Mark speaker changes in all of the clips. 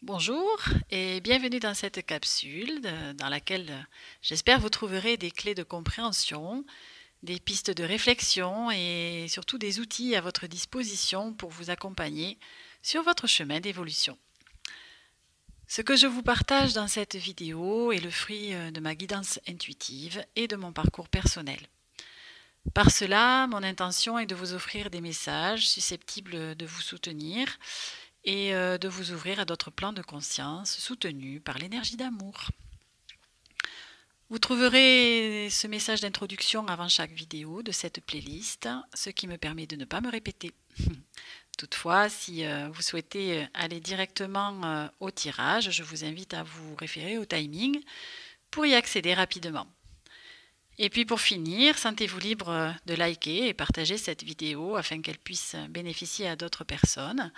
Speaker 1: Bonjour et bienvenue dans cette capsule dans laquelle j'espère vous trouverez des clés de compréhension, des pistes de réflexion et surtout des outils à votre disposition pour vous accompagner sur votre chemin d'évolution. Ce que je vous partage dans cette vidéo est le fruit de ma guidance intuitive et de mon parcours personnel. Par cela, mon intention est de vous offrir des messages susceptibles de vous soutenir et de vous ouvrir à d'autres plans de conscience soutenus par l'énergie d'amour. Vous trouverez ce message d'introduction avant chaque vidéo de cette playlist, ce qui me permet de ne pas me répéter. Toutefois, si vous souhaitez aller directement au tirage, je vous invite à vous référer au timing pour y accéder rapidement. Et puis pour finir, sentez-vous libre de liker et partager cette vidéo afin qu'elle puisse bénéficier à d'autres personnes.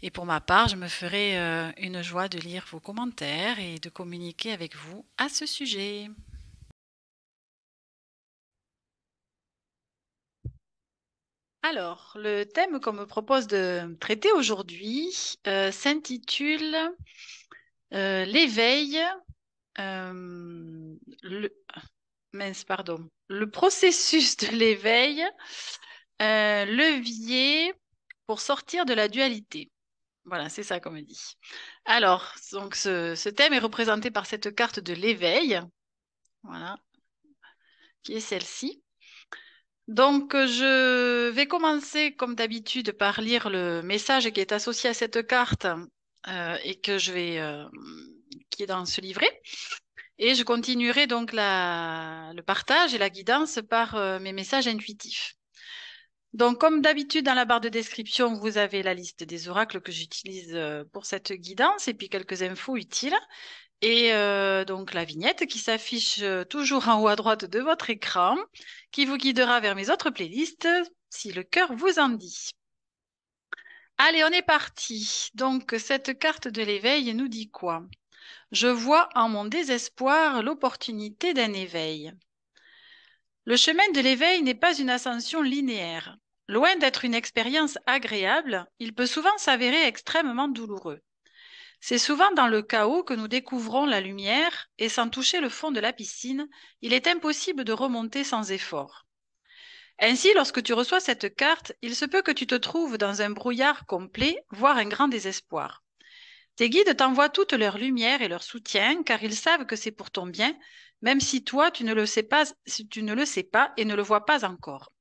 Speaker 1: Et pour ma part, je me ferai une joie de lire vos commentaires et de communiquer avec vous à ce sujet. Alors, le thème qu'on me propose de traiter aujourd'hui s'intitule l'éveil, le, le processus de l'éveil, levier pour sortir de la dualité. Voilà, c'est ça qu'on me dit. Alors, donc ce thème est représenté par cette carte de l'éveil, voilà, qui est celle-ci. Donc, je vais commencer, comme d'habitude, par lire le message qui est associé à cette carte et qui est dans ce livret. Et je continuerai donc le partage et la guidance par mes messages intuitifs. Donc, comme d'habitude, dans la barre de description, vous avez la liste des oracles que j'utilise pour cette guidance et puis quelques infos utiles. Et donc la vignette qui s'affiche toujours en haut à droite de votre écran, qui vous guidera vers mes autres playlists, si le cœur vous en dit. Allez, on est parti. Donc cette carte de l'éveil nous dit quoi? Je vois en mon désespoir l'opportunité d'un éveil. Le chemin de l'éveil n'est pas une ascension linéaire. Loin d'être une expérience agréable, il peut souvent s'avérer extrêmement douloureux. C'est souvent dans le chaos que nous découvrons la lumière, et sans toucher le fond de la piscine, il est impossible de remonter sans effort. Ainsi, lorsque tu reçois cette carte, il se peut que tu te trouves dans un brouillard complet, voire un grand désespoir. Tes guides t'envoient toute leur lumière et leur soutien, car ils savent que c'est pour ton bien, même si toi, tu ne le sais pas, si tu ne le sais pas et ne le vois pas encore.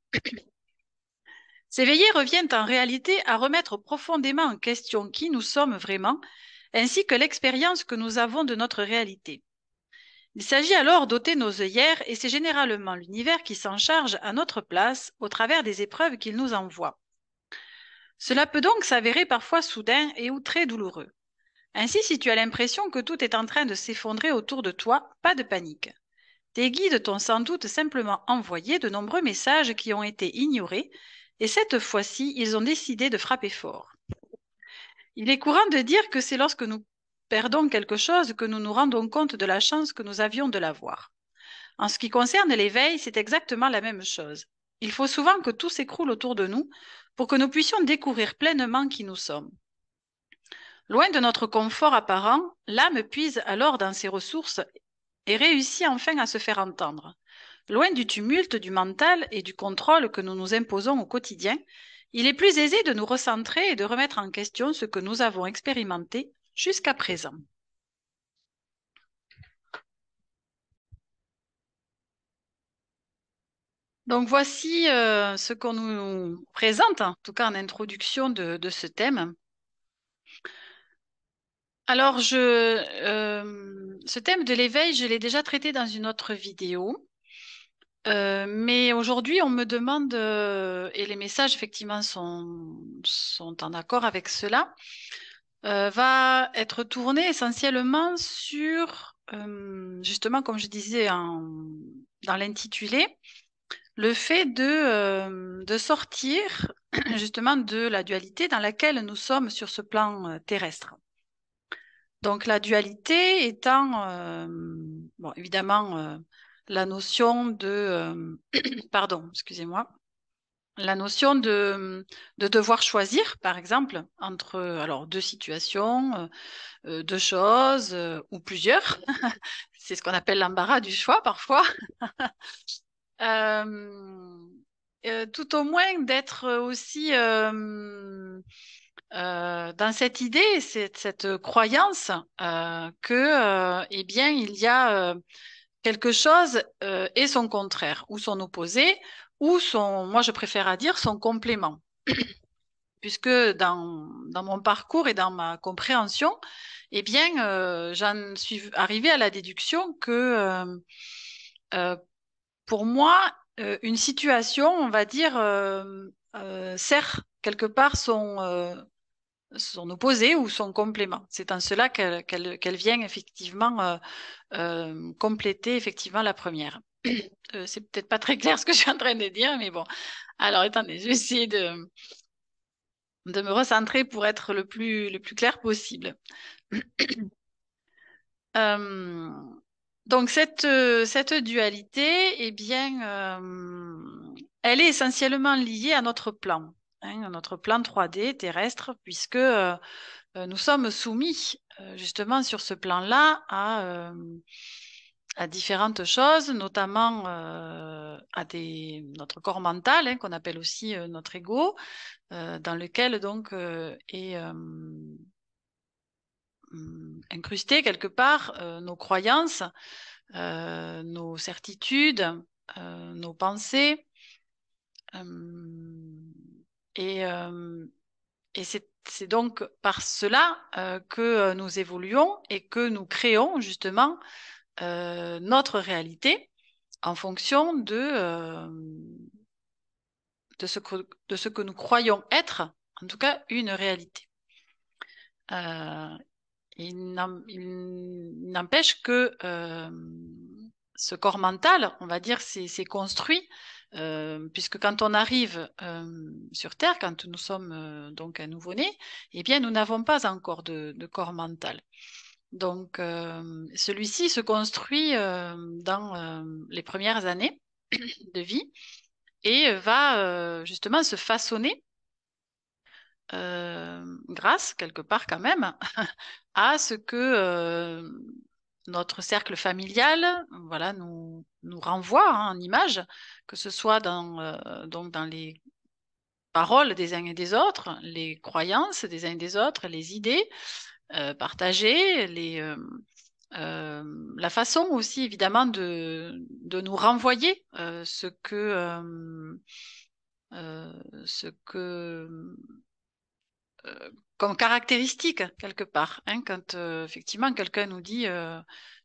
Speaker 1: S'éveiller revient en réalité à remettre profondément en question qui nous sommes vraiment, ainsi que l'expérience que nous avons de notre réalité. Il s'agit alors d'ôter nos œillères et c'est généralement l'univers qui s'en charge à notre place au travers des épreuves qu'il nous envoie. Cela peut donc s'avérer parfois soudain et ou très douloureux. Ainsi, si tu as l'impression que tout est en train de s'effondrer autour de toi, pas de panique. Tes guides t'ont sans doute simplement envoyé de nombreux messages qui ont été ignorés et cette fois-ci, ils ont décidé de frapper fort. Il est courant de dire que c'est lorsque nous perdons quelque chose que nous nous rendons compte de la chance que nous avions de l'avoir. En ce qui concerne l'éveil, c'est exactement la même chose. Il faut souvent que tout s'écroule autour de nous pour que nous puissions découvrir pleinement qui nous sommes. Loin de notre confort apparent, l'âme puise alors dans ses ressources et réussit enfin à se faire entendre. Loin du tumulte du mental et du contrôle que nous nous imposons au quotidien, il est plus aisé de nous recentrer et de remettre en question ce que nous avons expérimenté jusqu'à présent. Donc voici ce qu'on nous présente, en tout cas en introduction de ce thème. Alors, ce thème de l'éveil, je l'ai déjà traité dans une autre vidéo. Mais aujourd'hui, on me demande, et les messages effectivement sont en accord avec cela, va être tourné essentiellement sur, justement, comme je disais dans l'intitulé, le fait de sortir justement de la dualité dans laquelle nous sommes sur ce plan terrestre. Donc la dualité étant, bon, évidemment, la notion de... pardon, excusez-moi. la notion de devoir choisir, par exemple, entre alors deux situations, deux choses ou plusieurs. C'est ce qu'on appelle l'embarras du choix parfois. Euh, Tout au moins d'être aussi dans cette idée, cette croyance que, eh bien, il y a quelque chose et son contraire, ou son opposé, ou son, moi je préfère à dire son complément. Puisque dans mon parcours et dans ma compréhension, eh bien, j'en suis arrivée à la déduction que euh, pour moi, une situation, on va dire, sert quelque part son opposé ou son complément. C'est en cela qu'elle vient effectivement compléter effectivement la première. C'est peut-être pas très clair ce que je suis en train de dire, mais bon. Alors, attendez, je vais essayer de me recentrer pour être le plus clair possible. Euh, donc, cette dualité, eh bien, elle est essentiellement liée à notre plan, hein, à notre plan 3D terrestre, puisque nous sommes soumis justement sur ce plan-là à différentes choses, notamment notre corps mental, hein, qu'on appelle aussi notre ego, dans lequel donc est incrusté quelque part nos croyances, nos certitudes, nos pensées. euh, et et c'est donc par cela que nous évoluons et que nous créons justement notre réalité en fonction de ce que nous croyons être, en tout cas une réalité. Euh, il n'empêche que ce corps mental, on va dire, c'est construit, puisque quand on arrive sur Terre, quand nous sommes donc un nouveau-né, eh bien, nous n'avons pas encore de corps mental. Donc, celui-ci se construit dans les premières années de vie et va justement se façonner grâce, quelque part quand même, à ce que notre cercle familial, voilà, nous renvoie hein, en image, que ce soit donc dans les paroles des uns et des autres, les croyances des uns et des autres, les idées partagées, la façon aussi évidemment de nous renvoyer euh, ce que comme caractéristique quelque part. Hein, quand effectivement quelqu'un nous dit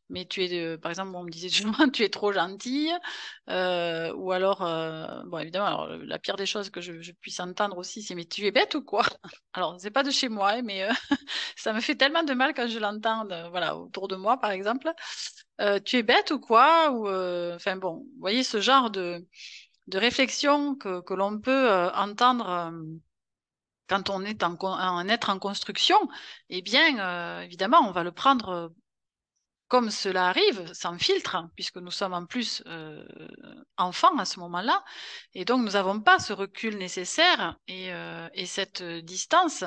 Speaker 1: mais tu es, par exemple, on me disait souvent tu es trop gentille, ou alors, bon évidemment, alors, la pire des choses que je puisse entendre aussi, c'est mais tu es bête ou quoi? Alors c'est pas de chez moi, hein, mais ça me fait tellement de mal quand je l'entends, voilà, autour de moi par exemple. Tu es bête ou quoi? Ou enfin bon, vous voyez ce genre de réflexion que l'on peut entendre. Quand on est un être en construction, eh bien, évidemment, on va le prendre comme cela arrive, sans filtre, hein, puisque nous sommes en plus enfants à ce moment-là, et donc nous n'avons pas ce recul nécessaire et cette distance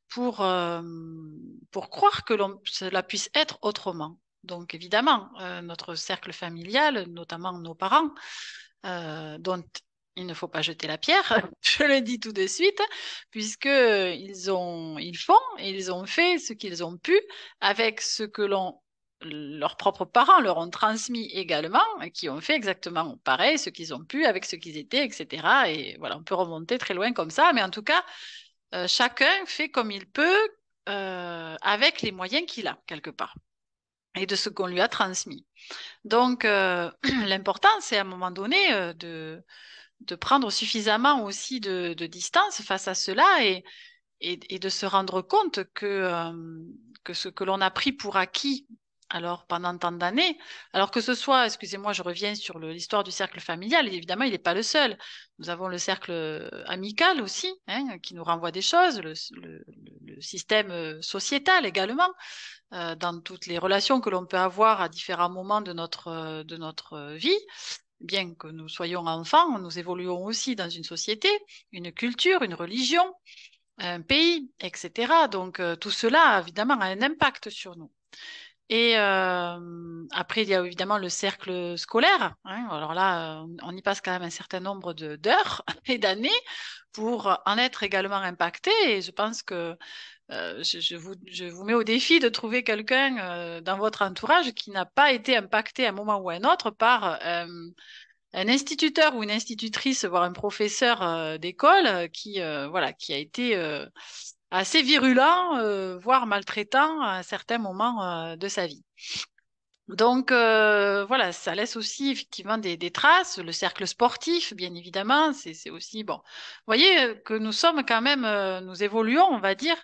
Speaker 1: pour croire que cela puisse être autrement. Donc évidemment, notre cercle familial, notamment nos parents, dont il ne faut pas jeter la pierre, je le dis tout de suite, puisque ils font et ils ont fait ce qu'ils ont pu avec ce que leurs propres parents leur ont transmis également, et qui ont fait exactement pareil, ce qu'ils ont pu avec ce qu'ils étaient, etc. Et voilà, on peut remonter très loin comme ça, mais en tout cas, chacun fait comme il peut avec les moyens qu'il a, quelque part, et de ce qu'on lui a transmis. Donc, l'important, c'est à un moment donné de prendre suffisamment aussi de distance face à cela et de se rendre compte que ce que l'on a pris pour acquis alors pendant tant d'années, alors que ce soit, excusez-moi, je reviens sur l'histoire du cercle familial, et évidemment, il n'est pas le seul. Nous avons le cercle amical aussi, hein, qui nous renvoie des choses, le système sociétal également, dans toutes les relations que l'on peut avoir à différents moments de notre vie. bien que nous soyons enfants, nous évoluons aussi dans une société, une culture, une religion, un pays, etc. Donc tout cela, évidemment, a un impact sur nous. Et après, il y a évidemment le cercle scolaire, hein. Alors là, on y passe quand même un certain nombre d'heures et d'années pour en être également impacté. Et je pense que je vous mets au défi de trouver quelqu'un dans votre entourage qui n'a pas été impacté à un moment ou à un autre par un instituteur ou une institutrice, voire un professeur d'école voilà, qui a été assez virulent, voire maltraitant à un certain moment de sa vie. Donc voilà, ça laisse aussi effectivement des traces. Le cercle sportif, bien évidemment, c'est aussi bon. Vous voyez que nous sommes quand même, nous évoluons, on va dire,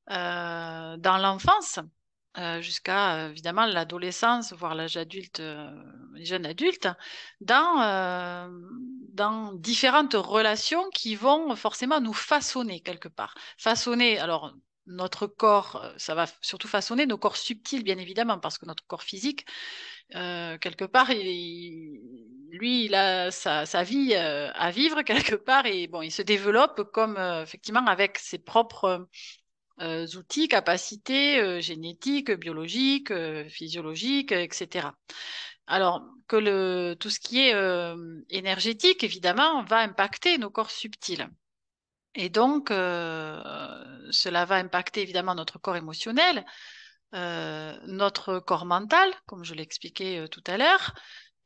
Speaker 1: dans l'enfance jusqu'à évidemment l'adolescence, voire l'âge adulte, les jeunes adultes, dans différentes relations qui vont forcément nous façonner quelque part. Façonner, alors notre corps, ça va surtout façonner nos corps subtils, bien évidemment, parce que notre corps physique, quelque part, lui, il a sa vie à vivre quelque part et bon, il se développe comme effectivement avec ses propres outils, capacités génétiques, biologiques, physiologiques, etc. Alors que tout ce qui est énergétique, évidemment, va impacter nos corps subtils. Et donc, cela va impacter évidemment notre corps émotionnel, notre corps mental, comme je l'expliquais tout à l'heure.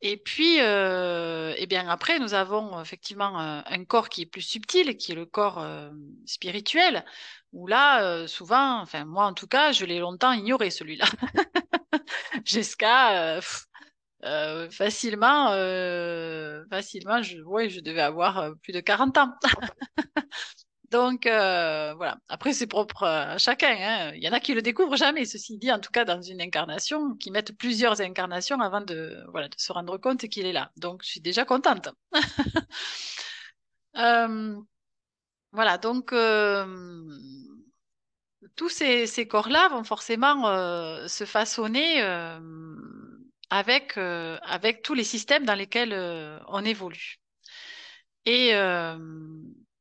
Speaker 1: Et puis, eh bien après, nous avons effectivement un corps qui est plus subtil, qui est le corps spirituel, où là, souvent, enfin moi en tout cas, je l'ai longtemps ignoré celui-là, jusqu'à facilement, ouais, je devais avoir plus de 40 ans. Donc voilà. Après, c'est propre à chacun, hein. Il y en a qui le découvrent jamais, ceci dit, en tout cas dans une incarnation, qui mettent plusieurs incarnations avant voilà, de se rendre compte qu'il est là. Donc je suis déjà contente. Euh, voilà, donc tous ces corps-là vont forcément se façonner avec tous les systèmes dans lesquels on évolue. Et, euh,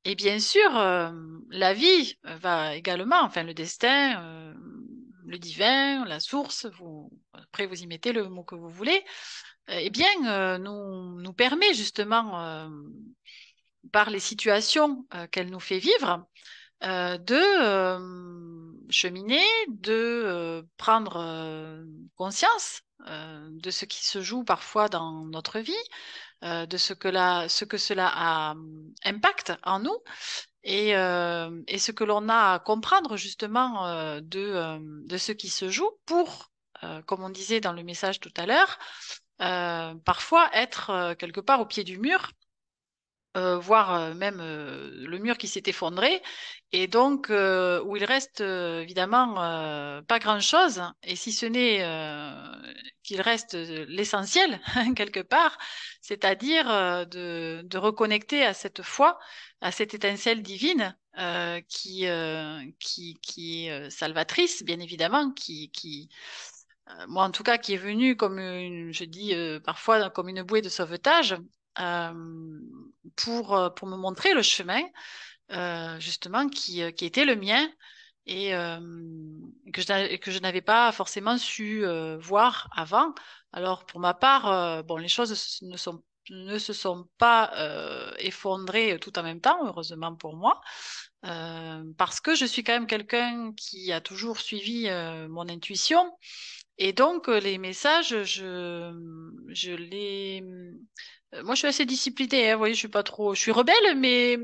Speaker 1: et bien sûr, la vie va également, enfin le destin, le divin, la source, après vous y mettez le mot que vous voulez, eh bien, nous permet justement, par les situations qu'elle nous fait vivre, de cheminer, de prendre conscience de ce qui se joue parfois dans notre vie, de ce que cela a impact en nous et ce que l'on a à comprendre justement de ce qui se joue pour, comme on disait dans le message tout à l'heure, parfois être quelque part au pied du mur voire même le mur qui s'est effondré, et donc où il reste évidemment pas grand-chose, et si ce n'est qu'il reste l'essentiel quelque part, c'est-à-dire de reconnecter à cette foi, à cette étincelle divine qui est salvatrice, bien évidemment, moi en tout cas, qui est venue comme je dis parfois comme une bouée de sauvetage euh, pour me montrer le chemin, justement, qui était le mien et que je n'avais pas forcément su voir avant. Alors, pour ma part, bon, les choses ne se sont pas effondrées tout en même temps, heureusement pour moi, parce que je suis quand même quelqu'un qui a toujours suivi mon intuition. Et donc, les messages, je les, moi, je suis assez disciplinée, hein, vous voyez, je suis rebelle, mais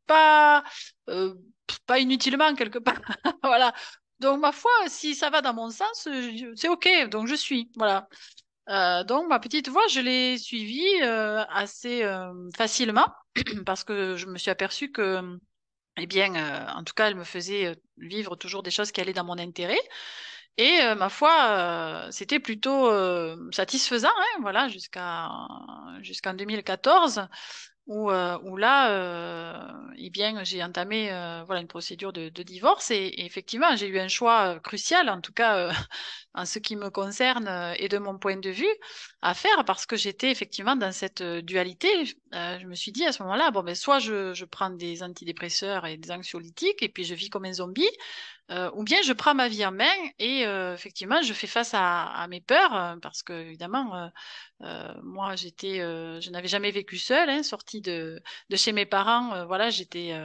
Speaker 1: pas, pas inutilement quelque part. Voilà. Donc, ma foi, si ça va dans mon sens, c'est OK. Donc, je suis. Voilà. Donc, ma petite voix, je l'ai suivie assez facilement parce que je me suis aperçue que, eh bien, en tout cas, elle me faisait vivre toujours des choses qui allaient dans mon intérêt. Et ma foi, c'était plutôt satisfaisant, hein, voilà, jusqu'en 2014, où là, eh bien, j'ai entamé voilà, une procédure de divorce et effectivement, j'ai eu un choix crucial, en tout cas en ce qui me concerne et de mon point de vue à faire parce que j'étais effectivement dans cette dualité. Je me suis dit à ce moment-là, bon, ben, soit je prends des antidépresseurs et des anxiolytiques et puis je vis comme un zombie, ou bien je prends ma vie en main et effectivement je fais face à mes peurs parce que évidemment moi je n'avais jamais vécu seule, hein, sortie de chez mes parents, voilà, j'étais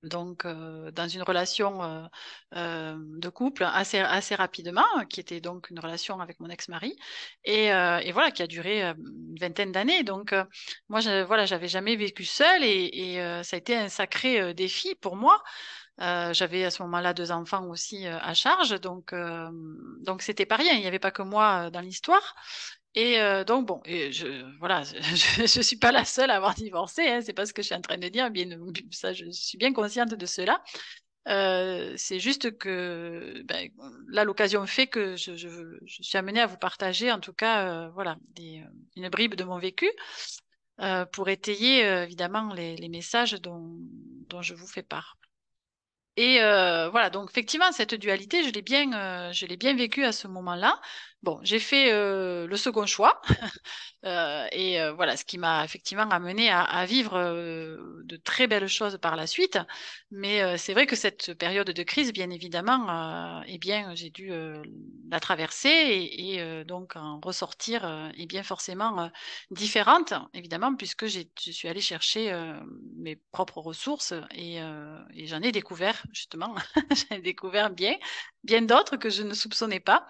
Speaker 1: donc dans une relation de couple assez rapidement, qui était donc une relation avec mon ex-mari, et voilà, qui a duré une vingtaine d'années. Donc moi, voilà, j'avais jamais vécu seule et ça a été un sacré défi pour moi. J'avais à ce moment-là 2 enfants aussi à charge, donc c'était pas rien. Il n'y avait pas que moi dans l'histoire. Et donc bon, et voilà, je suis pas la seule à avoir divorcé, hein, c'est pas ce que je suis en train de dire, bien ça, je suis bien consciente de cela. C'est juste que ben, là, l'occasion fait que je suis amenée à vous partager, en tout cas, voilà, une bribe de mon vécu pour étayer évidemment les messages dont je vous fais part. Et voilà, donc effectivement, cette dualité, je l'ai bien vécue à ce moment-là. Bon, j'ai fait le second choix, et voilà, ce qui m'a effectivement amené à vivre de très belles choses par la suite. Mais c'est vrai que cette période de crise, bien évidemment, eh bien, j'ai dû la traverser et donc en ressortir, eh bien forcément différente, évidemment, puisque je suis allée chercher mes propres ressources et j'en ai découvert justement, j'en ai découvert bien d'autres que je ne soupçonnais pas,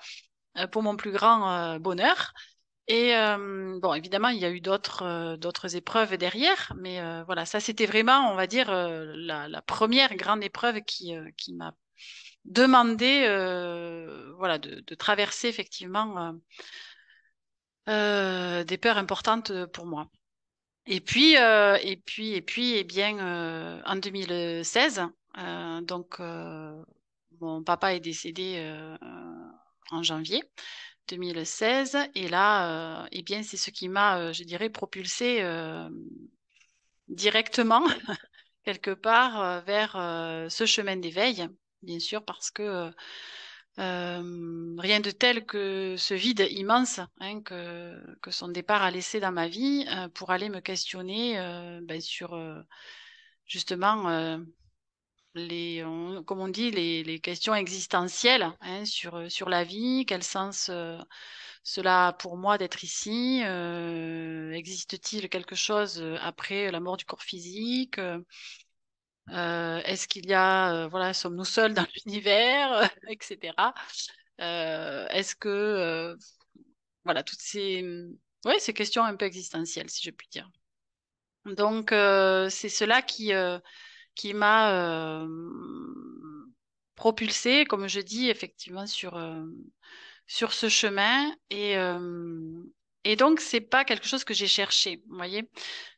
Speaker 1: pour mon plus grand bonheur. Et bon, évidemment, il y a eu d'autres épreuves derrière, mais voilà, ça c'était vraiment, on va dire, la première grande épreuve qui m'a demandé, voilà, de traverser effectivement des peurs importantes pour moi. Et puis, eh bien, en 2016, donc mon papa est décédé en janvier 2016. Et là, eh bien, c'est ce qui m'a, je dirais, propulsée directement, quelque part, vers ce chemin d'éveil, bien sûr, parce que rien de tel que ce vide immense, hein, que son départ a laissé dans ma vie, pour aller me questionner ben, sur justement comme on dit, les questions existentielles, hein, sur la vie, quel sens cela a pour moi d'être ici, existe-t-il quelque chose après la mort du corps physique, est-ce qu'il y a, voilà, sommes-nous seuls dans l'univers, etc. Est-ce que, voilà, toutes ouais, ces questions un peu existentielles, si je puis dire. Donc, c'est cela qui m'a propulsée, comme je dis, effectivement, sur ce chemin. Et donc, c'est pas quelque chose que j'ai cherché, vous voyez.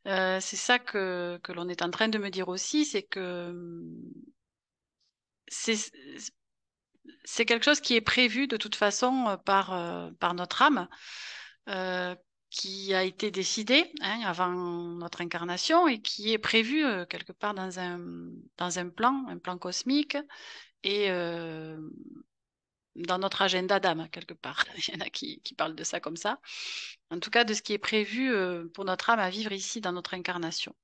Speaker 1: C'est ça que l'on est en train de me dire aussi, c'est que c'est c'est quelque chose qui est prévu de toute façon par notre âme, euh, qui a été décidé, hein, avant notre incarnation et qui est prévu quelque part dans un plan cosmique et dans notre agenda d'âme, quelque part. Il y en a qui parlent de ça comme ça. En tout cas, de ce qui est prévu pour notre âme à vivre ici dans notre incarnation.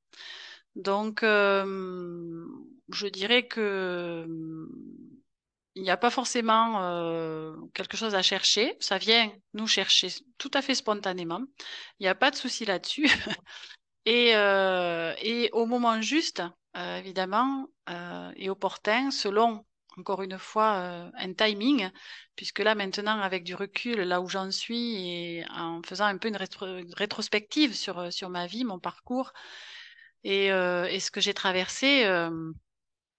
Speaker 1: Donc, je dirais que il n'y a pas forcément quelque chose à chercher. Ça vient nous chercher tout à fait spontanément. Il n'y a pas de souci là-dessus. Et au moment juste, évidemment, et opportun, selon, encore une fois, un timing, puisque là, maintenant, avec du recul, là où j'en suis, et en faisant un peu une rétrospective sur ma vie, mon parcours, et ce que j'ai traversé,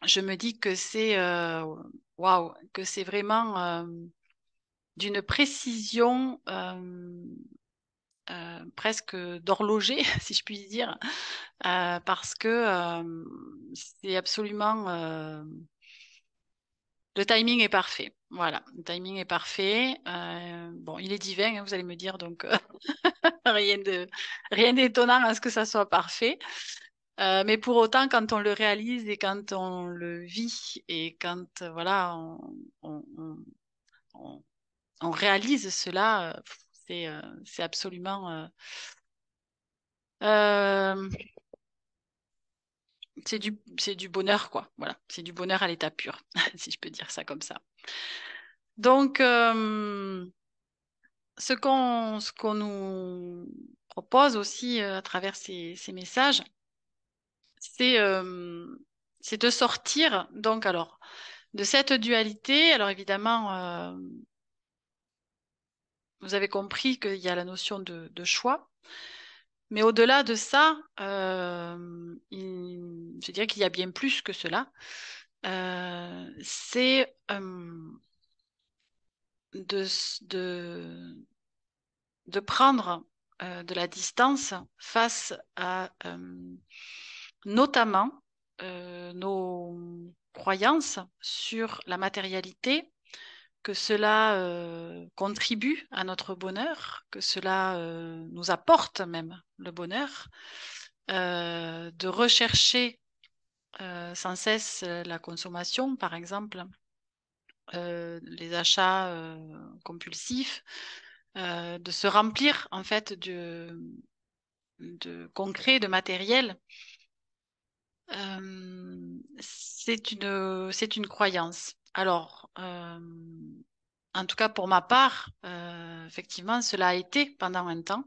Speaker 1: je me dis que c'est waouh, que c'est vraiment d'une précision presque d'horloger, si je puis dire, parce que c'est absolument le timing est parfait. Voilà, le timing est parfait. Bon, il est divin, hein, vous allez me dire, donc rien de rien d'étonnant à ce que ça soit parfait. Mais pour autant, quand on le réalise et quand on le vit et quand voilà, on, on réalise cela, c'est absolument... euh, c'est du bonheur, quoi. Voilà, c'est du bonheur à l'état pur, si je peux dire ça comme ça. Donc, ce qu'on nous propose aussi à travers ces messages, c'est c'est de sortir, donc, alors, de cette dualité. Alors, évidemment, vous avez compris qu'il y a la notion de choix, mais au-delà de ça, je dirais qu'il y a bien plus que cela. C'est de, de, de prendre de la distance face à notamment nos croyances sur la matérialité, que cela contribue à notre bonheur, que cela nous apporte même le bonheur, de rechercher sans cesse la consommation, par exemple, les achats compulsifs, de se remplir en fait de concret, de matériel. C'est une croyance. Alors, en tout cas pour ma part, effectivement, cela a été pendant un temps.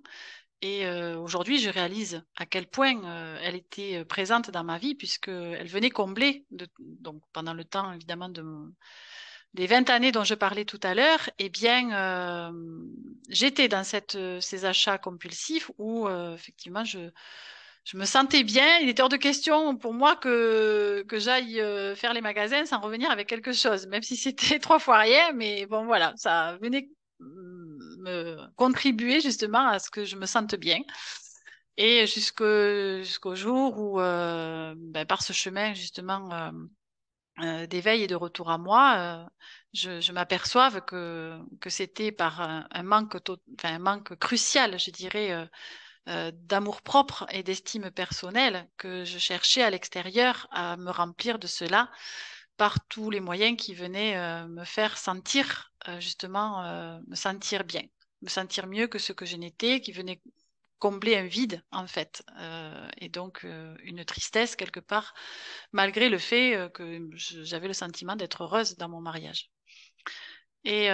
Speaker 1: Et aujourd'hui, je réalise à quel point elle était présente dans ma vie, puisqu'elle venait combler, donc pendant le temps évidemment des 20 années dont je parlais tout à l'heure, eh bien, j'étais dans ces achats compulsifs où effectivement je me sentais bien. Il était hors de question pour moi que j'aille faire les magasins sans revenir avec quelque chose, même si c'était 3 fois rien. Mais bon, voilà, ça venait me contribuer justement à ce que je me sente bien. Et jusqu'au jour où, ben, par ce chemin justement d'éveil et de retour à moi, je m'aperçoive que c'était par un manque crucial, je dirais, d'amour-propre et d'estime personnelle que je cherchais à l'extérieur à me remplir de cela par tous les moyens qui venaient me faire sentir, justement, me sentir bien, me sentir mieux que ce que je n'étais, qui venait combler un vide, en fait, et donc une tristesse quelque part, malgré le fait que j'avais le sentiment d'être heureuse dans mon mariage. Et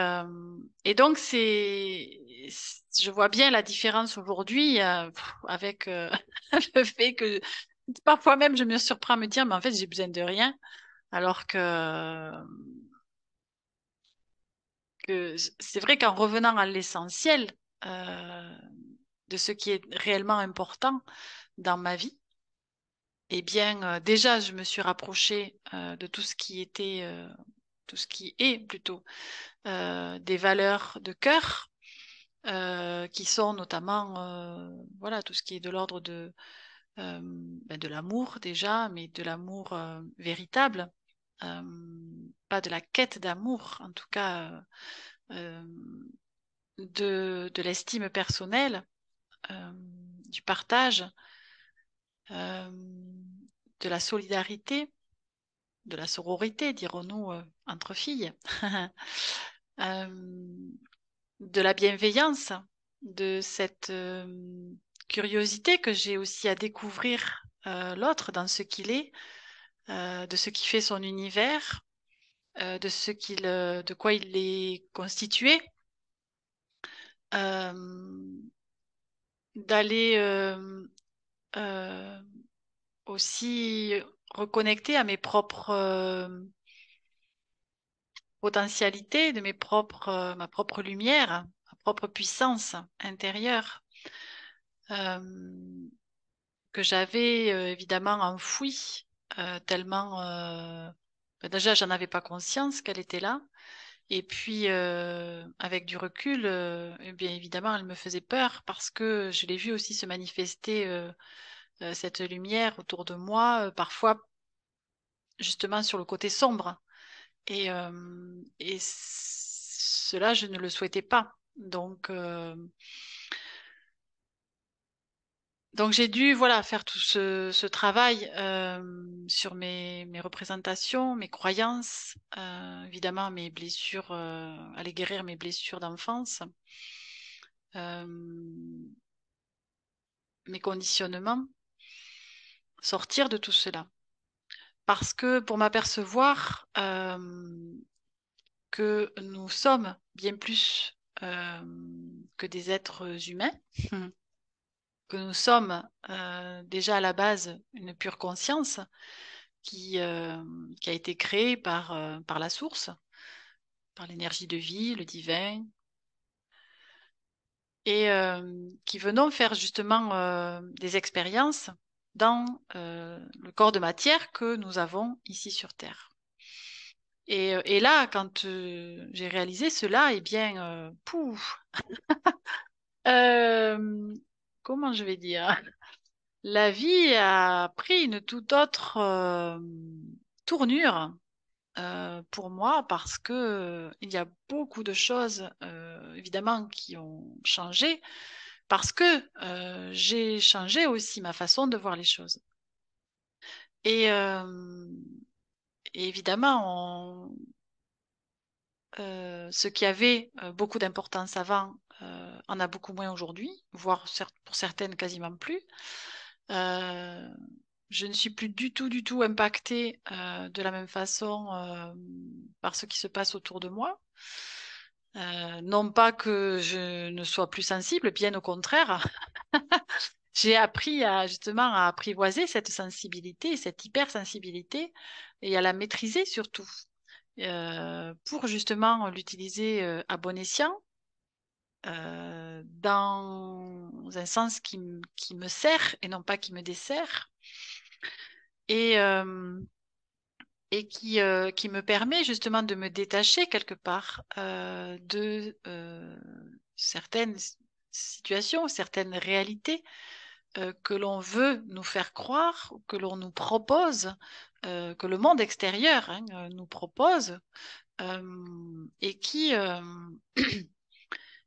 Speaker 1: donc, je vois bien la différence aujourd'hui avec le fait que parfois même je me surprends à me dire, mais en fait, j'ai besoin de rien, alors que c'est vrai qu'en revenant à l'essentiel euh, de ce qui est réellement important dans ma vie, eh bien, déjà, je me suis rapprochée de tout ce qui était, tout ce qui est plutôt des valeurs de cœur qui sont notamment voilà tout ce qui est de l'ordre ben, de l'amour déjà, mais de l'amour véritable, euh, pas de la quête d'amour, en tout cas euh, de l'estime personnelle, du partage, euh, de la solidarité, de la sororité, dirons-nous, entre filles, euh, de la bienveillance, de cette curiosité que j'ai aussi à découvrir l'autre dans ce qu'il est, de ce qui fait son univers, de quoi il est constitué, euh, d'aller euh, aussi reconnecter à mes propres potentialités, ma propre lumière, ma propre puissance intérieure. Euh, que j'avais évidemment enfouie tellement ben déjà j'en avais pas conscience qu'elle était là et puis avec du recul eh bien évidemment elle me faisait peur parce que je l'ai vue aussi se manifester cette lumière autour de moi parfois justement sur le côté sombre et cela je ne le souhaitais pas Donc j'ai dû voilà faire tout ce travail sur mes représentations, mes croyances, évidemment mes blessures, aller guérir mes blessures d'enfance, euh, mes conditionnements, sortir de tout cela. Parce que pour m'apercevoir que nous sommes bien plus que des êtres humains, que nous sommes déjà à la base une pure conscience qui a été créée par la source, par l'énergie de vie, le divin, et qui venons faire justement des expériences dans le corps de matière que nous avons ici sur Terre. Et là, quand j'ai réalisé cela, eh bien, pouf, euh, comment je vais dire? La vie a pris une toute autre tournure pour moi parce que il y a beaucoup de choses évidemment qui ont changé parce que j'ai changé aussi ma façon de voir les choses. Et, et évidemment, ce qui avait beaucoup d'importance avant en a beaucoup moins aujourd'hui, voire pour certaines quasiment plus. Euh, je ne suis plus du tout impactée de la même façon par ce qui se passe autour de moi. Non pas que je ne sois plus sensible, bien au contraire. J'ai appris à justement à apprivoiser cette sensibilité, cette hypersensibilité, et à la maîtriser surtout, pour justement l'utiliser à bon escient, dans un sens qui me sert et non pas qui me dessert. Et, qui me permet justement de me détacher quelque part de certaines situations, certaines réalités que l'on veut nous faire croire, que l'on nous propose, que le monde extérieur hein, nous propose, et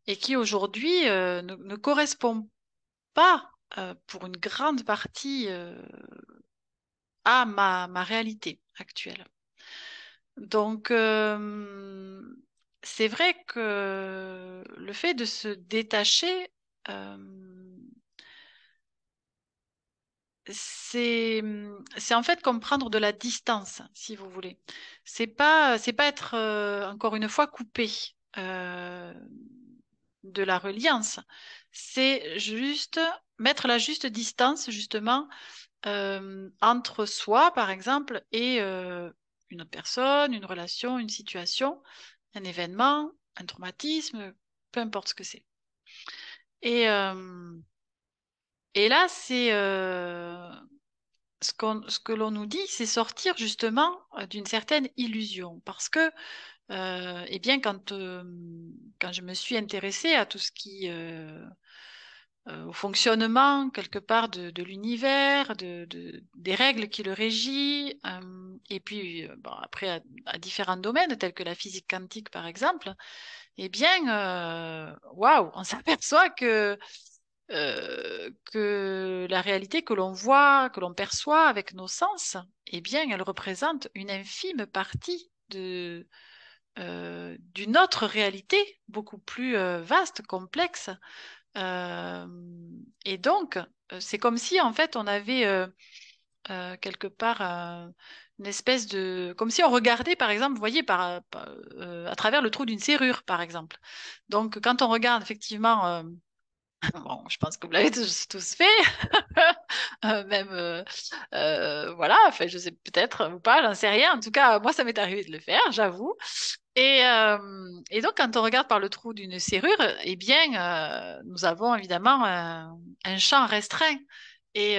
Speaker 1: et qui aujourd'hui ne correspond pas pour une grande partie à ma réalité actuelle. Donc, c'est vrai que le fait de se détacher, euh, c'est en fait comme prendre de la distance, si vous voulez. C'est pas être, encore une fois, coupé euh, de la reliance. C'est juste mettre la juste distance, justement, entre soi, par exemple, et une autre personne, une relation, une situation, un événement, un traumatisme, peu importe ce que c'est. Et, et là, c'est ce que l'on nous dit, c'est sortir justement d'une certaine illusion. Parce que, eh bien, quand je me suis intéressée à tout ce qui au fonctionnement quelque part de l'univers, des règles qui le régissent, et puis bon, après à différents domaines tels que la physique quantique par exemple, eh bien, waouh, on s'aperçoit que la réalité que l'on voit, que l'on perçoit avec nos sens, eh bien, elle représente une infime partie d'une autre réalité beaucoup plus vaste, complexe, euh, et donc, c'est comme si en fait on avait quelque part une espèce de, comme si on regardait par exemple, vous voyez, à travers le trou d'une serrure par exemple. Donc, quand on regarde effectivement, bon, je pense que vous l'avez tous fait, même voilà, enfin, je sais peut-être ou pas, j'en sais rien. En tout cas, moi, ça m'est arrivé de le faire, j'avoue. Et donc, quand on regarde par le trou d'une serrure, eh bien, nous avons évidemment un champ restreint. Et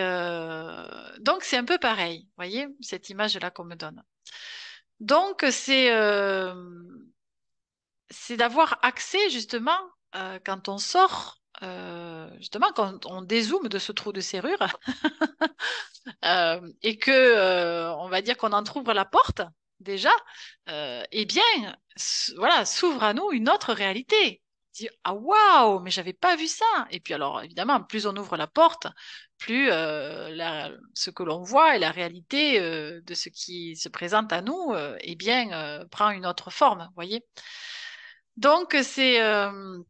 Speaker 1: donc, c'est un peu pareil, vous voyez, cette image-là qu'on me donne. Donc, c'est d'avoir accès, justement, quand on sort, justement, quand on dézoome de ce trou de serrure, et que, on va dire qu'on entrouvre la porte, déjà, eh bien, voilà, s'ouvre à nous une autre réalité, dit, ah waouh, mais j'avais pas vu ça. Et puis alors, évidemment, plus on ouvre la porte, plus ce que l'on voit et la réalité de ce qui se présente à nous, eh bien, prend une autre forme, vous voyez. Donc, c'est de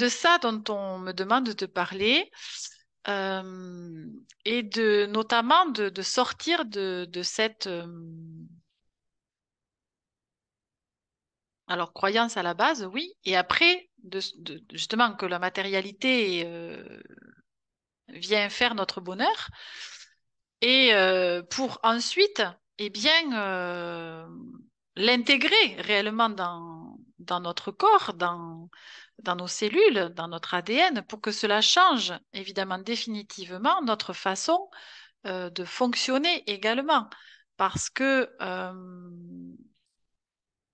Speaker 1: ça dont on me demande de te parler euh, et de notamment de sortir de cette alors croyance à la base, oui, et après justement que la matérialité vient faire notre bonheur et pour ensuite eh bien l'intégrer réellement dans notre corps, dans nos cellules, dans notre ADN, pour que cela change évidemment définitivement notre façon de fonctionner également. Parce que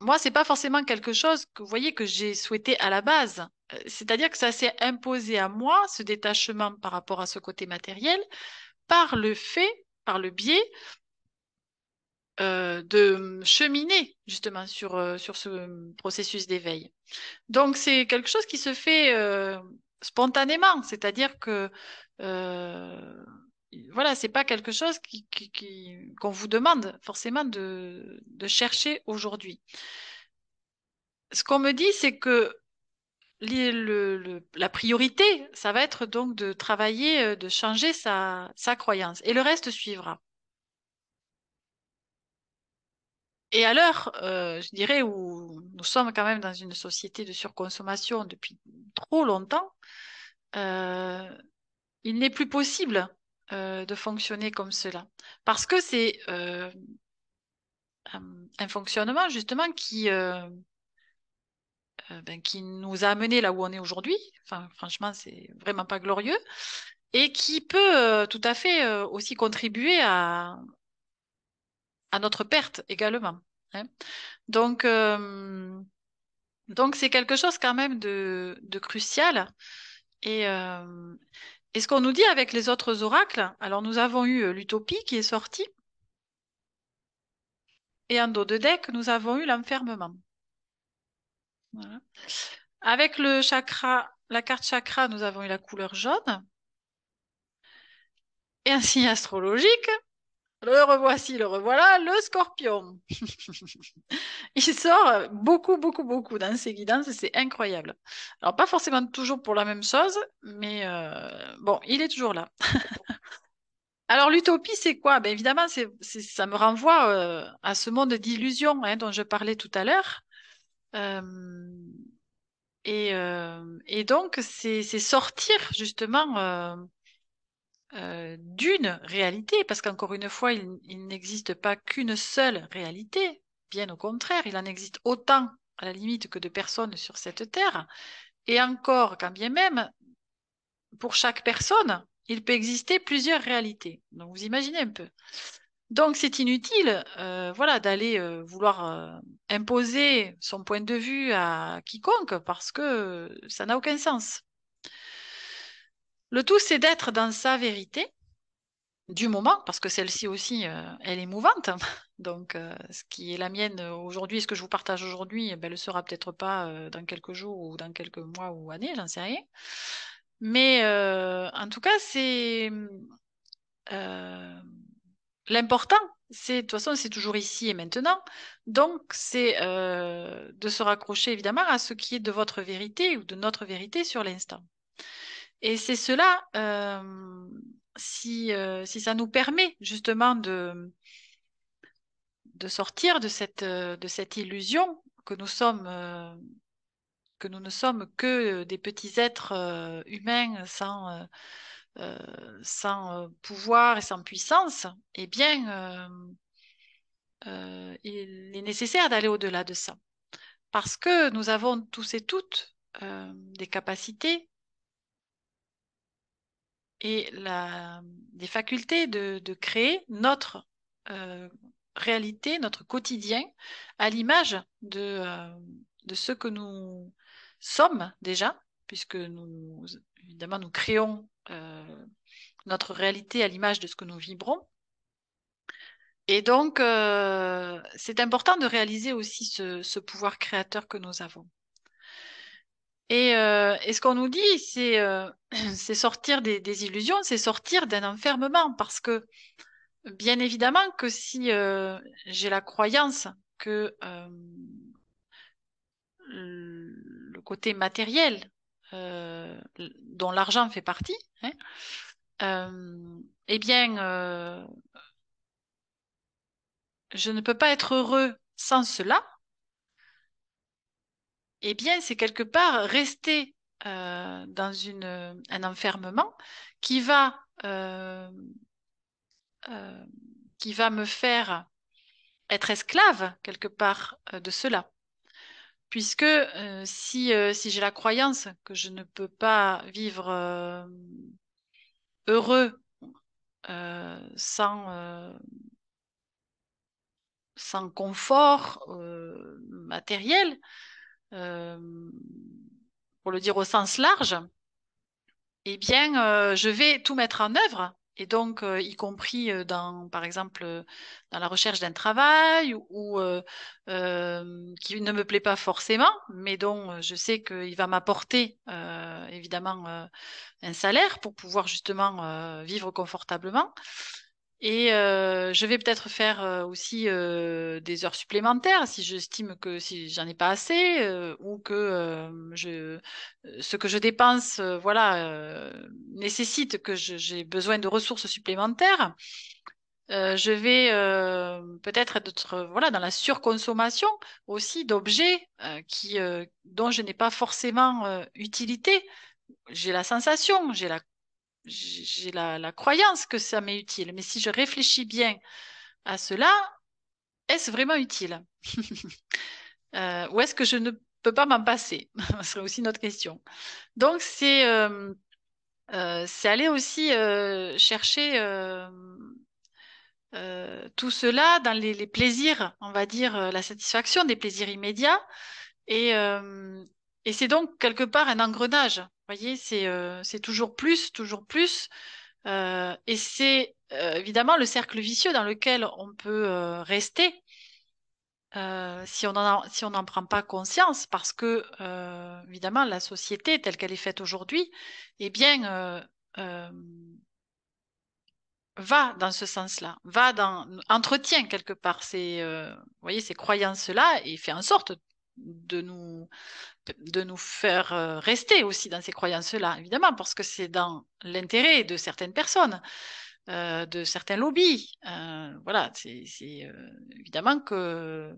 Speaker 1: moi, c'est pas forcément quelque chose que vous voyez que j'ai souhaité à la base. C'est-à-dire que ça s'est imposé à moi, ce détachement par rapport à ce côté matériel, par le fait, par le biais de cheminer justement sur ce processus d'éveil. Donc, c'est quelque chose qui se fait spontanément, c'est-à-dire que euh, voilà, c'est pas quelque chose qu'on vous demande forcément de chercher aujourd'hui. Ce qu'on me dit, c'est que la priorité, ça va être donc de travailler, de changer sa croyance, et le reste suivra. Et à l'heure, je dirais, où nous sommes quand même dans une société de surconsommation depuis trop longtemps, euh, il n'est plus possible de fonctionner comme cela. Parce que c'est un fonctionnement justement qui nous a amenés là où on est aujourd'hui. Enfin, franchement, c'est vraiment pas glorieux. Et qui peut tout à fait aussi contribuer à notre perte également. Hein. Donc, donc c'est quelque chose quand même de crucial. Et, euh, et ce qu'on nous dit avec les autres oracles, alors nous avons eu l'utopie qui est sortie, et en dos de deck, nous avons eu l'enfermement. Voilà. Avec le chakra, la carte chakra, nous avons eu la couleur jaune. Et un signe astrologique, le revoici, le revoilà, le scorpion. Il sort beaucoup, beaucoup, beaucoup dans ses guidances, c'est incroyable. Alors, pas forcément toujours pour la même chose, mais bon, il est toujours là. Alors, l'utopie, c'est quoi? Ben, évidemment, ça me renvoie à ce monde d'illusions hein, dont je parlais tout à l'heure. Euh, et donc, c'est sortir justement d'une réalité, parce qu'encore une fois, il n'existe pas qu'une seule réalité. Bien au contraire, il en existe autant à la limite que de personnes sur cette terre. Et encore, quand bien même, pour chaque personne, il peut exister plusieurs réalités. Donc vous imaginez un peu. Donc c'est inutile, voilà, d'aller vouloir imposer son point de vue à quiconque parce que ça n'a aucun sens. Le tout, c'est d'être dans sa vérité du moment, parce que celle-ci aussi, elle est mouvante. Donc, ce qui est la mienne aujourd'hui, ce que je vous partage aujourd'hui, eh ben, le sera peut-être pas dans quelques jours ou dans quelques mois ou années, j'en sais rien. Mais en tout cas, c'est euh, l'important. C'est, de toute façon, c'est toujours ici et maintenant. Donc, c'est de se raccrocher évidemment à ce qui est de votre vérité ou de notre vérité sur l'instant. Et c'est cela, si ça nous permet justement de sortir de cette illusion que nous ne sommes que des petits êtres humains sans pouvoir et sans puissance, eh bien, il est nécessaire d'aller au-delà de ça. Parce que nous avons tous et toutes des capacités et des facultés de créer notre euh, réalité, notre quotidien, à l'image de ce que nous sommes déjà, puisque évidemment, nous créons notre réalité à l'image de ce que nous vibrons. Et donc, c'est important de réaliser aussi ce pouvoir créateur que nous avons. Et ce qu'on nous dit, c'est sortir des illusions, c'est sortir d'un enfermement. Parce que, bien évidemment, que si j'ai la croyance que le côté matériel, dont l'argent fait partie, hein, eh bien, je ne peux pas être heureux sans cela, eh bien, c'est quelque part rester dans un enfermement qui va, euh, euh, qui va me faire être esclave quelque part de cela. Puisque si j'ai la croyance que je ne peux pas vivre heureux sans confort matériel, euh, pour le dire au sens large, eh bien, je vais tout mettre en œuvre. Et donc, y compris par exemple, dans la recherche d'un travail qui ne me plaît pas forcément, mais dont je sais qu'il va m'apporter évidemment un salaire pour pouvoir justement vivre confortablement. Et je vais peut-être faire aussi des heures supplémentaires si j'estime que si j'en ai pas assez ou que ce que je dépense voilà nécessite que j'ai besoin de ressources supplémentaires. Je vais peut-être être voilà dans la surconsommation aussi d'objets dont je n'ai pas forcément utilité. J'ai la sensation, j'ai la croyance que ça m'est utile, mais si je réfléchis bien à cela, est-ce vraiment utile? Ou est-ce que je ne peux pas m'en passer? Ce serait aussi une autre question. Donc, c'est aller aussi chercher tout cela dans les plaisirs, on va dire, la satisfaction des plaisirs immédiats. Et, euh, et c'est donc quelque part un engrenage. Vous voyez, c'est toujours plus, toujours plus. Et c'est évidemment le cercle vicieux dans lequel on peut rester si on n'en prend pas conscience, parce que évidemment la société telle qu'elle est faite aujourd'hui, eh bien, euh, va dans ce sens-là, entretient quelque part vous voyez, ces croyances-là et fait en sorte de nous, de nous faire rester aussi dans ces croyances-là, évidemment, parce que c'est dans l'intérêt de certaines personnes. De certains lobbies. Voilà, évidemment que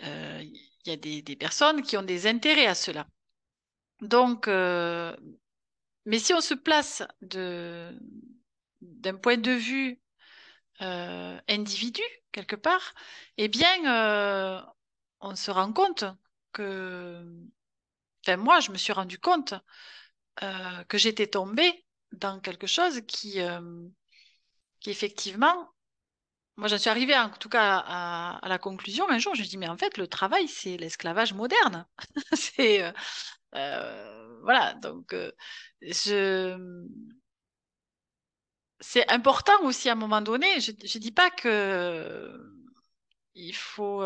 Speaker 1: il y a des personnes qui ont des intérêts à cela. Donc, mais si on se place d'un point de vue individu, quelque part, eh bien, on se rend compte que, enfin, moi, je me suis rendu compte que j'étais tombée dans quelque chose qui effectivement. Moi, j'en suis arrivée en tout cas à la conclusion un jour, je me dis, mais en fait, le travail, c'est l'esclavage moderne. C'est voilà, donc je... c'est important aussi à un moment donné. Je dis pas que il faut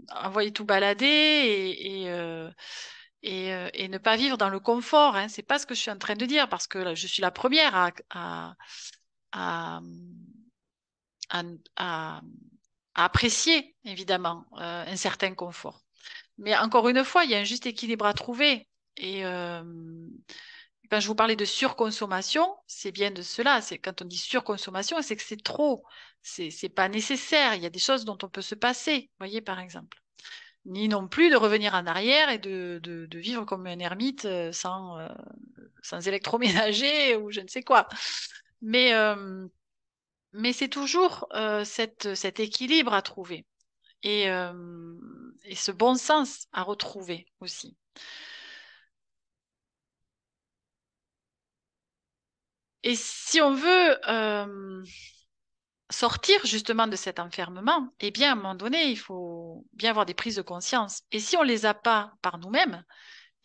Speaker 1: envoyer tout balader et ne pas vivre dans le confort. Hein. C'est pas ce que je suis en train de dire parce que là, je suis la première à, à, à- à apprécier évidemment un certain confort. Mais encore une fois, il y a un juste équilibre à trouver. Et quand je vous parlais de surconsommation, c'est bien de cela. C'est quand on dit surconsommation, c'est que c'est trop. C'est pas nécessaire. Il y a des choses dont on peut se passer, voyez par exemple. Ni non plus de revenir en arrière et de vivre comme un ermite sans électroménager ou je ne sais quoi. Mais, euh, mais c'est toujours cet équilibre à trouver et ce bon sens à retrouver aussi. Et si on veut sortir justement de cet enfermement, eh bien, à un moment donné, il faut bien avoir des prises de conscience. Et si on les a pas par nous-mêmes,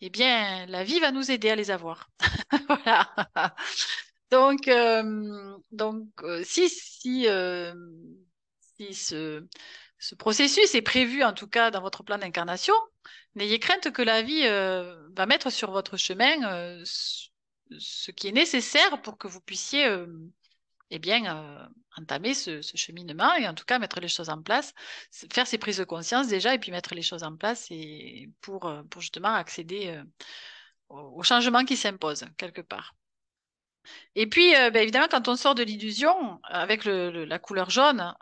Speaker 1: eh bien, la vie va nous aider à les avoir. Voilà. Donc, si ce processus est prévu en tout cas dans votre plan d'incarnation, n'ayez crainte que la vie va mettre sur votre chemin ce qui est nécessaire pour que vous puissiez eh bien, entamer ce cheminement et en tout cas mettre les choses en place, faire ces prises de conscience déjà et puis mettre les choses en place et pour justement accéder au changement qui s'impose quelque part. Et puis, ben, évidemment, quand on sort de l'illusion, avec la couleur jaune,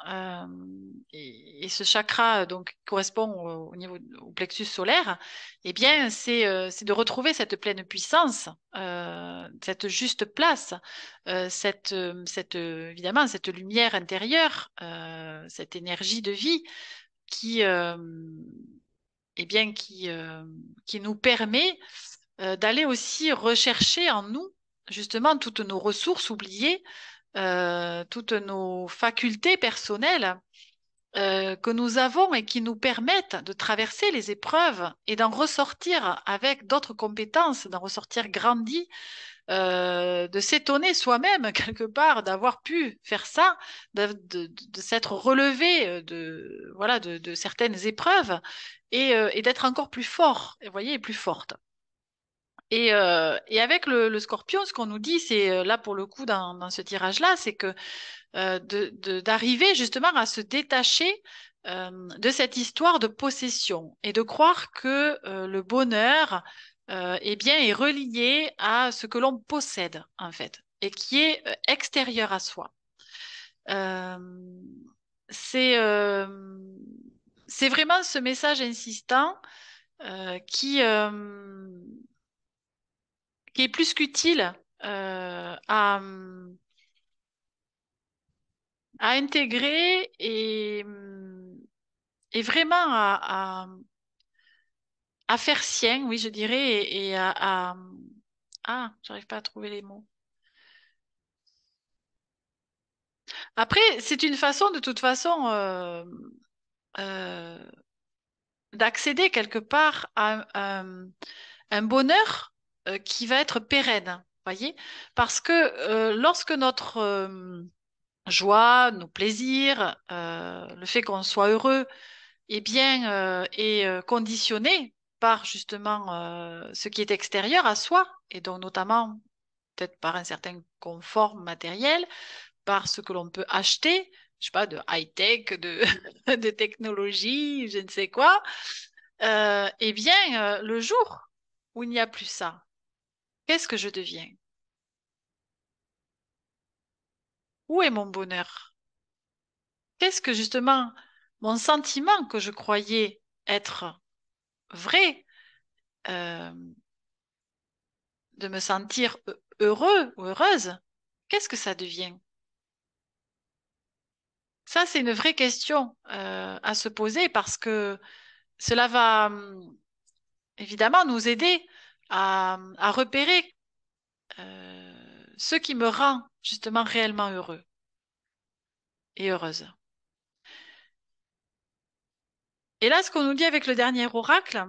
Speaker 1: et ce chakra donc, qui correspond au niveau au plexus solaire, eh bien, c'est de retrouver cette pleine puissance, cette juste place, évidemment, cette lumière intérieure, cette énergie de vie qui, eh bien, qui nous permet d'aller aussi rechercher en nous justement toutes nos ressources oubliées, toutes nos facultés personnelles que nous avons et qui nous permettent de traverser les épreuves et d'en ressortir avec d'autres compétences, d'en ressortir grandi, de s'étonner soi-même quelque part d'avoir pu faire ça, de s'être relevé voilà, de certaines épreuves et d'être encore plus fort, vous voyez, et plus forte. Et avec le scorpion, ce qu'on nous dit, c'est là pour le coup dans ce tirage-là, c'est que d'arriver justement à se détacher de cette histoire de possession et de croire que le bonheur eh bien, est relié à ce que l'on possède en fait et qui est extérieur à soi. Euh, c'est euh, c'est vraiment ce message insistant euh, qui, euh, qui est plus qu'utile à intégrer et vraiment à faire sien, oui, je dirais, et ah, j'arrive pas à trouver les mots. Après, c'est une façon, de toute façon, euh, d'accéder quelque part à un bonheur qui va être pérenne, voyez? Parce que lorsque notre joie, nos plaisirs, le fait qu'on soit heureux, eh bien, est conditionné par justement ce qui est extérieur à soi, et donc notamment peut-être par un certain confort matériel, par ce que l'on peut acheter, je sais pas, de high-tech, de technologie, je ne sais quoi, eh bien, le jour où il n'y a plus ça, qu'est-ce que je deviens? Où est mon bonheur? Qu'est-ce que justement mon sentiment que je croyais être vrai, euh, de me sentir heureux ou heureuse, qu'est-ce que ça devient? Ça, c'est une vraie question à se poser parce que cela va évidemment nous aider à repérer ce qui me rend justement réellement heureux et heureuse. Et là, ce qu'on nous dit avec le dernier oracle,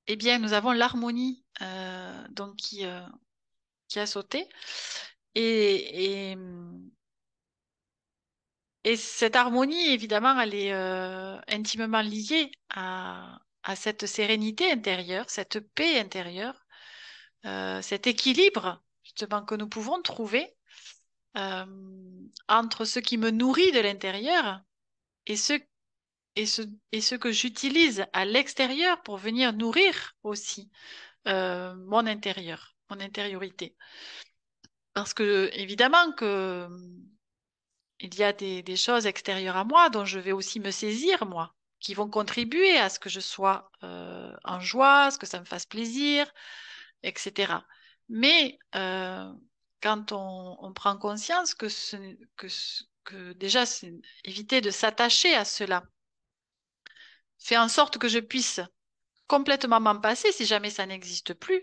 Speaker 1: eh bien, nous avons l'harmonie donc qui a sauté. Et, et, et cette harmonie, évidemment, elle est intimement liée à cette sérénité intérieure, cette paix intérieure, cet équilibre justement que nous pouvons trouver euh, entre ce qui me nourrit de l'intérieur et et ce, et ce que j'utilise à l'extérieur pour venir nourrir aussi mon intérieur, mon intériorité. Parce que évidemment que il y a des choses extérieures à moi dont je vais aussi me saisir, moi, qui vont contribuer à ce que je sois en joie, à ce que ça me fasse plaisir, etc. Mais quand on prend conscience que déjà, c'est éviter de s'attacher à cela, fait en sorte que je puisse complètement m'en passer si jamais ça n'existe plus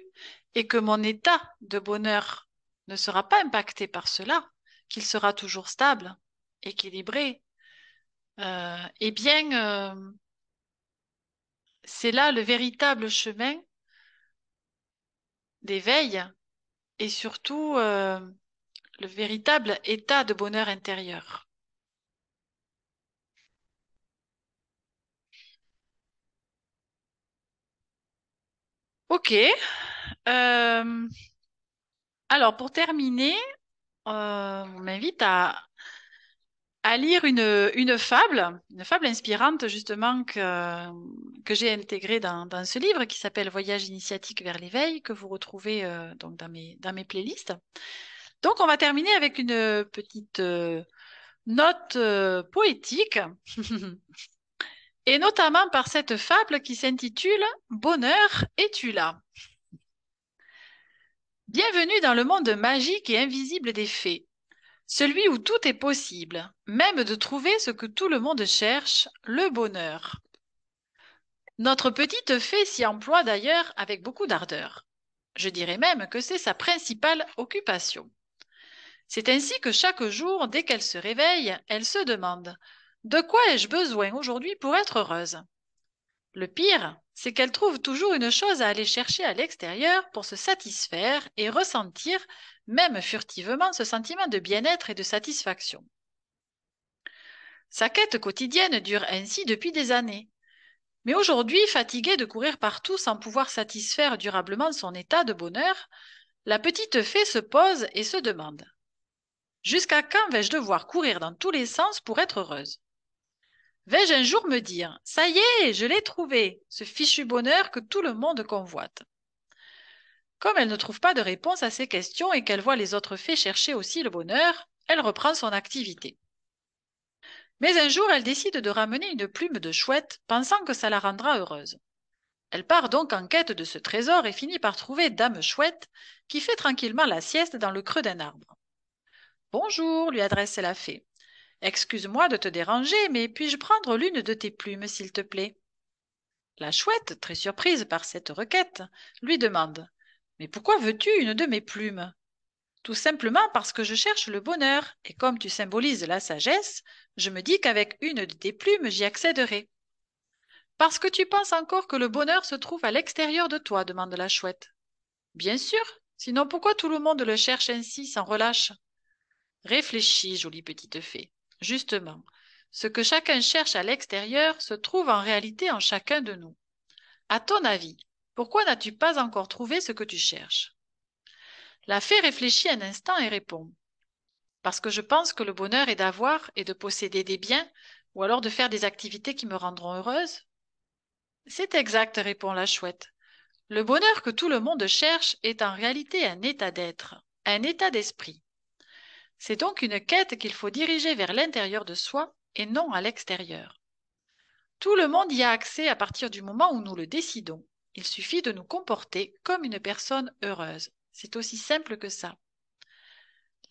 Speaker 1: et que mon état de bonheur ne sera pas impacté par cela, qu'il sera toujours stable, équilibré, eh bien, c'est là le véritable chemin d'éveil et surtout le véritable état de bonheur intérieur. Ok. Euh, alors, pour terminer, on m'invite à lire une fable inspirante justement que j'ai intégrée dans ce livre qui s'appelle Voyage initiatique vers l'éveil, que vous retrouvez donc dans mes playlists. Donc, on va terminer avec une petite note poétique, et notamment par cette fable qui s'intitule Bonheur, es-tu là? Bienvenue dans le monde magique et invisible des fées, celui où tout est possible, même de trouver ce que tout le monde cherche, le bonheur. Notre petite fée s'y emploie d'ailleurs avec beaucoup d'ardeur. Je dirais même que c'est sa principale occupation. C'est ainsi que chaque jour, dès qu'elle se réveille, elle se demande: de quoi ai-je besoin aujourd'hui pour être heureuse? Le pire, c'est qu'elle trouve toujours une chose à aller chercher à l'extérieur pour se satisfaire et ressentir, même furtivement, ce sentiment de bien-être et de satisfaction. Sa quête quotidienne dure ainsi depuis des années. Mais aujourd'hui, fatiguée de courir partout sans pouvoir satisfaire durablement son état de bonheur, la petite fée se pose et se demande: jusqu'à quand vais-je devoir courir dans tous les sens pour être heureuse? Vais-je un jour me dire: ça y est, je l'ai trouvé, ce fichu bonheur que tout le monde convoite? Comme elle ne trouve pas de réponse à ces questions et qu'elle voit les autres fées chercher aussi le bonheur, elle reprend son activité. Mais un jour, elle décide de ramener une plume de chouette, pensant que ça la rendra heureuse. Elle part donc en quête de ce trésor et finit par trouver Dame Chouette, qui fait tranquillement la sieste dans le creux d'un arbre. Bonjour, lui adresse la fée. Excuse-moi de te déranger, mais puis-je prendre l'une de tes plumes, s'il te plaît? La chouette, très surprise par cette requête, lui demande: mais pourquoi veux-tu une de mes plumes? Tout simplement parce que je cherche le bonheur, et comme tu symbolises la sagesse, je me dis qu'avec une de tes plumes, j'y accéderai. Parce que tu penses encore que le bonheur se trouve à l'extérieur de toi, demande la chouette. Bien sûr, sinon pourquoi tout le monde le cherche ainsi, sans relâche? Réfléchis, jolie petite fée. Justement, ce que chacun cherche à l'extérieur se trouve en réalité en chacun de nous. À ton avis, pourquoi n'as-tu pas encore trouvé ce que tu cherches? La fée réfléchit un instant et répond: parce que je pense que le bonheur est d'avoir et de posséder des biens, ou alors de faire des activités qui me rendront heureuse. C'est exact, répond la chouette. Le bonheur que tout le monde cherche est en réalité un état d'être, un état d'esprit. C'est donc une quête qu'il faut diriger vers l'intérieur de soi et non à l'extérieur. Tout le monde y a accès à partir du moment où nous le décidons. Il suffit de nous comporter comme une personne heureuse. C'est aussi simple que ça.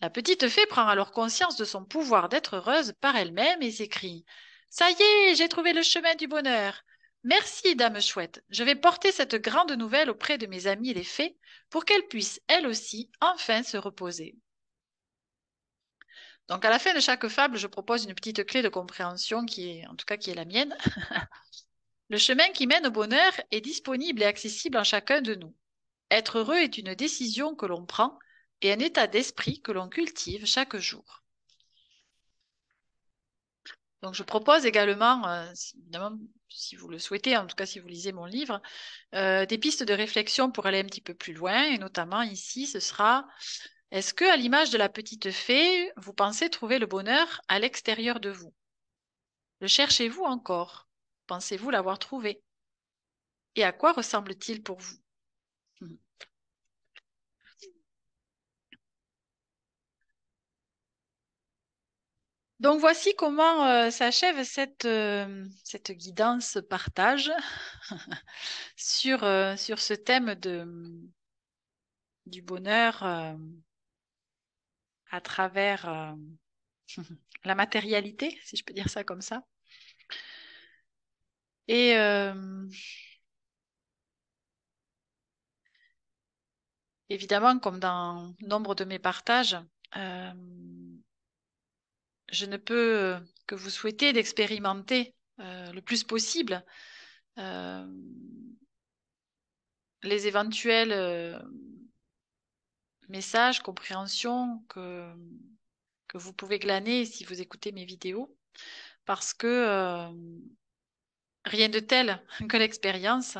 Speaker 1: La petite fée prend alors conscience de son pouvoir d'être heureuse par elle-même et s'écrie: ça y est, j'ai trouvé le chemin du bonheur. Merci, dame chouette. Je vais porter cette grande nouvelle auprès de mes amies les fées pour qu'elles puissent, elles aussi, enfin se reposer. Donc, à la fin de chaque fable, je propose une petite clé de compréhension qui est, en tout cas, qui est la mienne. Le chemin qui mène au bonheur est disponible et accessible en chacun de nous. Être heureux est une décision que l'on prend et un état d'esprit que l'on cultive chaque jour. Donc, je propose également, évidemment, si vous le souhaitez, en tout cas si vous lisez mon livre, des pistes de réflexion pour aller un petit peu plus loin. Et notamment ici, ce sera: est-ce que, à l'image de la petite fée, vous pensez trouver le bonheur à l'extérieur de vous? Le cherchez-vous encore? Pensez-vous l'avoir trouvé? Et à quoi ressemble-t-il pour vous? Mhm. Donc voici comment s'achève cette guidance partage sur ce thème du bonheur à travers la matérialité, si je peux dire ça comme ça. Et évidemment, comme dans nombre de mes partages, euh, je ne peux que vous souhaiter d'expérimenter le plus possible euh, les éventuels messages, compréhensions que vous pouvez glaner si vous écoutez mes vidéos, parce que rien de tel que l'expérience.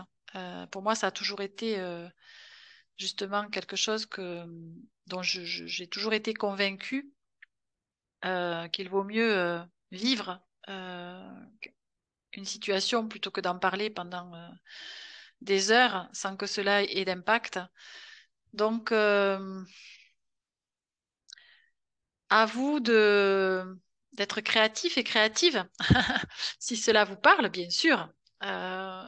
Speaker 1: Pour moi, ça a toujours été justement quelque chose dont j'ai toujours été convaincue qu'il vaut mieux vivre une situation plutôt que d'en parler pendant des heures sans que cela ait d'impact. Donc, à vous d'être créatif et créative, si cela vous parle, bien sûr, euh,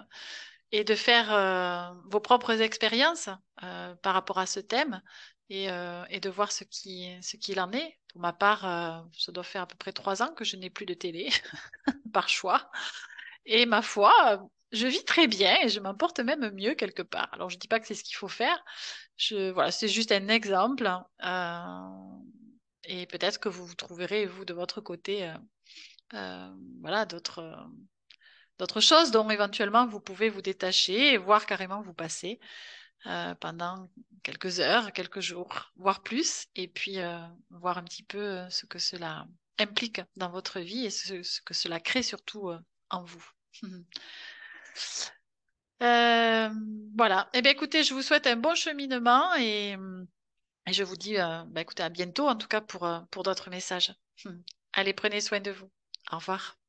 Speaker 1: et de faire vos propres expériences par rapport à ce thème et de voir ce qu'il en est. Pour ma part, ça doit faire à peu près 3 ans que je n'ai plus de télé, par choix. Et ma foi, je vis très bien et je m'en porte même mieux quelque part. Alors, je dis pas que c'est ce qu'il faut faire. Voilà, c'est juste un exemple. Et peut-être que vous trouverez, vous, de votre côté, voilà, d'autres choses dont éventuellement vous pouvez vous détacher et voir carrément vous passer pendant quelques heures, quelques jours, voire plus, et puis voir un petit peu ce que cela implique dans votre vie et ce que cela crée surtout en vous. Euh, voilà. Eh bien, écoutez, je vous souhaite un bon cheminement et je vous dis, bah, écoutez, à bientôt, en tout cas pour d'autres messages. Allez, prenez soin de vous. Au revoir.